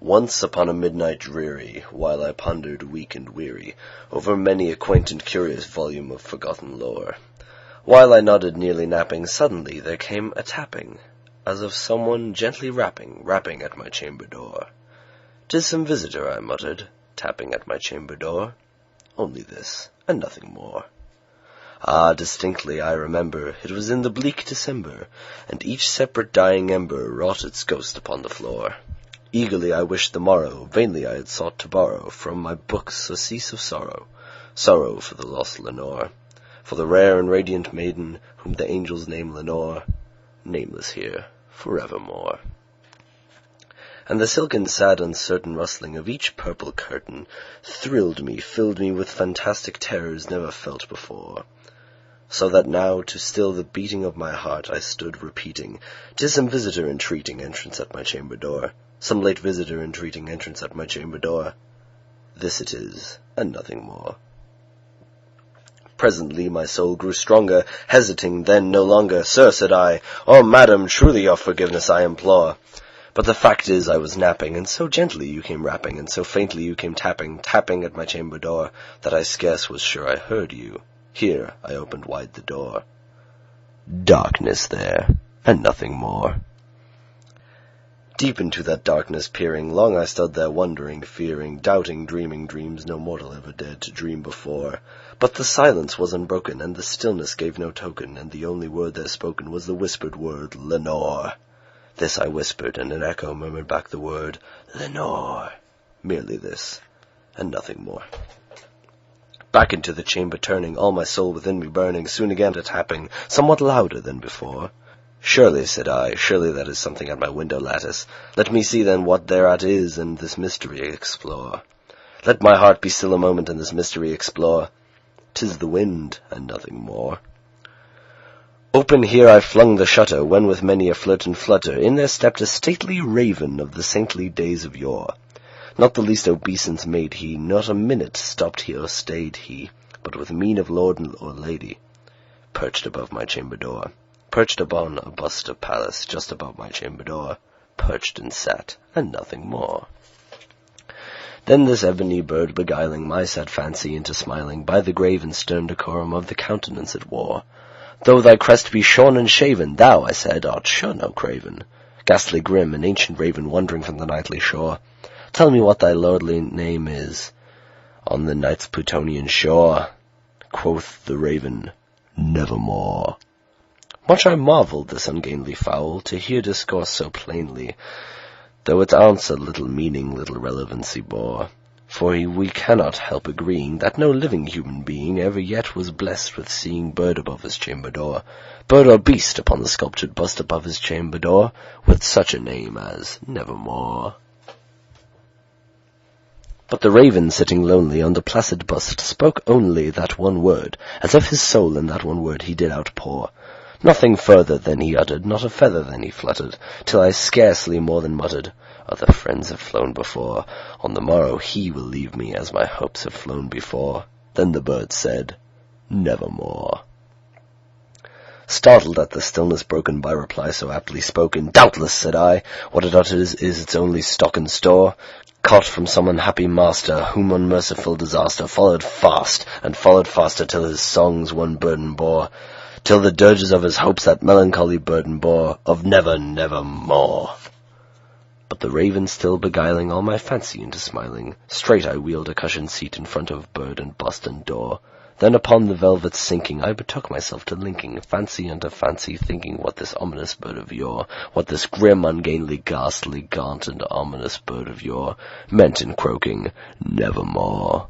Once upon a midnight dreary, while I pondered weak and weary over many a quaint and curious volume of forgotten lore, while I nodded nearly napping, suddenly there came a tapping, as of someone gently rapping at my chamber door. "'Tis some visitor," I muttered, tapping at my chamber door. Only this, and nothing more. Ah, distinctly I remember, it was in the bleak December, and each separate dying ember wrought its ghost upon the floor. Eagerly I wished the morrow, vainly I had sought to borrow from my books surcease of sorrow, sorrow for the lost Lenore, for the rare and radiant maiden whom the angels name Lenore, nameless here forevermore. And the silken, sad, uncertain rustling of each purple curtain thrilled me, filled me with fantastic terrors never felt before. So that now, to still the beating of my heart, I stood repeating, "'Tis some visitor entreating entrance at my chamber door, some late visitor entreating entrance at my chamber door. This it is, and nothing more." Presently my soul grew stronger, hesitating then no longer. "Sir," said I, "oh, madam, truly your forgiveness I implore. But the fact is I was napping, and so gently you came rapping, and so faintly you came tapping at my chamber door, that I scarce was sure I heard you. Here I opened wide the door. Darkness there, and nothing more." Deep into that darkness peering, long I stood there wondering, fearing, doubting, dreaming dreams no mortal ever dared to dream before. But the silence was unbroken, and the stillness gave no token, and the only word there spoken was the whispered word, "Lenore." This I whispered, and an echo murmured back the word, "Lenore." Merely this, and nothing more. Back into the chamber turning, all my soul within me burning, soon again a tapping, somewhat louder than before. "Surely," said I, "surely that is something at my window lattice. Let me see then what thereat is, and this mystery explore. Let my heart be still a moment, and this mystery explore. 'Tis the wind, and nothing more." Open here I flung the shutter, when with many a flirt and flutter in there stepped a stately raven of the saintly days of yore. Not the least obeisance made he, not a minute stopped he or stayed he, but with mien of lord or lady, perched above my chamber door, perched upon a bust of Pallas just above my chamber door, perched and sat, and nothing more. Then this ebony bird beguiling my sad fancy into smiling, by the grave and stern decorum of the countenance it wore. "Though thy crest be shorn and shaven, thou," I said, "art sure no craven, ghastly grim, an ancient raven wandering from the nightly shore. Tell me what thy lordly name is on the night's Plutonian shore." Quoth the raven, "Nevermore." Much I marvelled this ungainly fowl to hear discourse so plainly, though its answer little meaning, little relevancy bore. For we cannot help agreeing that no living human being ever yet was blessed with seeing bird above his chamber door, bird or beast upon the sculptured bust above his chamber door, with such a name as Nevermore. But the raven, sitting lonely on the placid bust, spoke only that one word, as if his soul in that one word he did outpour. Nothing further than he uttered, not a feather than he fluttered, till I scarcely more than muttered, "Other friends have flown before, on the morrow he will leave me as my hopes have flown before." Then the bird said, "Nevermore." Startled at the stillness broken by reply so aptly spoken, "Doubtless," said I, "what it utters is its only stock and store, caught from some unhappy master, whom unmerciful disaster followed fast, and followed faster till his songs one burden bore, till the dirges of his hopes that melancholy burden bore, of never, never more." But the raven still beguiling all my fancy into smiling, straight I wheeled a cushioned seat in front of bird and bust and door. Then upon the velvet sinking, I betook myself to linking fancy unto fancy, thinking what this ominous bird of yore, what this grim, ungainly, ghastly, gaunt, and ominous bird of yore meant in croaking, "Nevermore."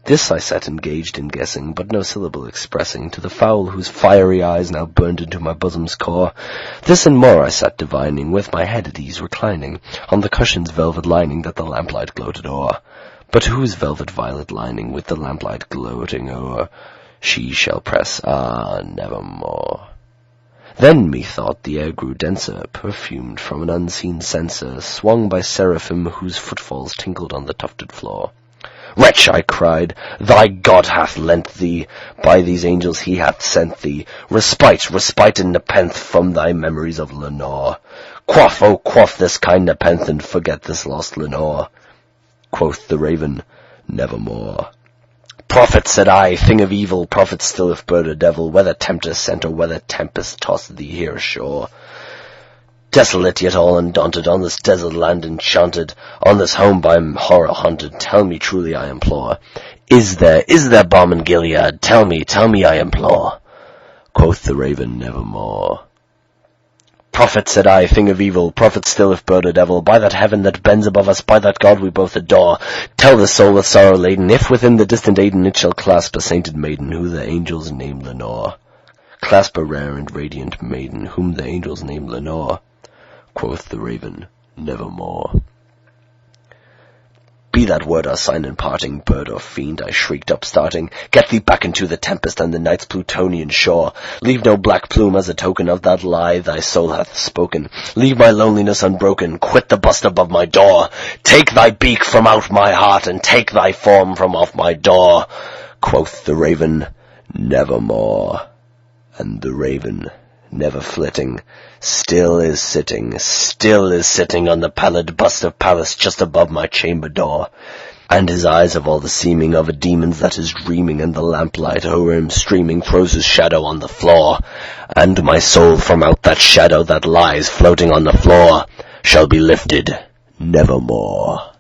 This I sat engaged in guessing, but no syllable expressing, to the fowl whose fiery eyes now burned into my bosom's core. This and more I sat divining, with my head at ease reclining, on the cushion's velvet lining that the lamplight gloated o'er. But whose velvet violet lining, with the lamplight gloating o'er, she shall press, ah, nevermore. Then, methought, the air grew denser, perfumed from an unseen censer, swung by seraphim whose footfalls tinkled on the tufted floor. Wretch, I cried, thy God hath lent thee, by these angels he hath sent thee, respite and nepenthe from thy memories of Lenore. Quaff, oh quaff this kind nepenthe, and forget this lost Lenore. Quoth the raven, nevermore. Prophet, said I, thing of evil, prophet still if bird or devil, whether tempest sent or whether tempest tossed thee here ashore. Desolate yet all undaunted, on this desert land enchanted, on this home by horror haunted, tell me truly I implore, is there balm in Gilead? Tell me, I implore. Quoth the raven, nevermore. Prophet, said I, thing of evil, prophet still if bird or devil, by that heaven that bends above us, by that God we both adore, tell the soul with sorrow laden, if within the distant Aidenn it shall clasp a sainted maiden, who the angels name Lenore. Clasp a rare and radiant maiden, whom the angels name Lenore. Quoth the raven, nevermore. Be that word or sign in parting, bird or fiend, I shrieked up starting, get thee back into the tempest and the night's Plutonian shore. Leave no black plume as a token of that lie thy soul hath spoken. Leave my loneliness unbroken, quit the bust above my door. Take thy beak from out my heart, and take thy form from off my door. Quoth the raven, nevermore. And the raven, never flitting, still is sitting on the pallid bust of Pallas just above my chamber door, and his eyes have all the seeming of a demon's that is dreaming, and the lamplight o'er him streaming throws his shadow on the floor, and my soul from out that shadow that lies floating on the floor shall be lifted nevermore.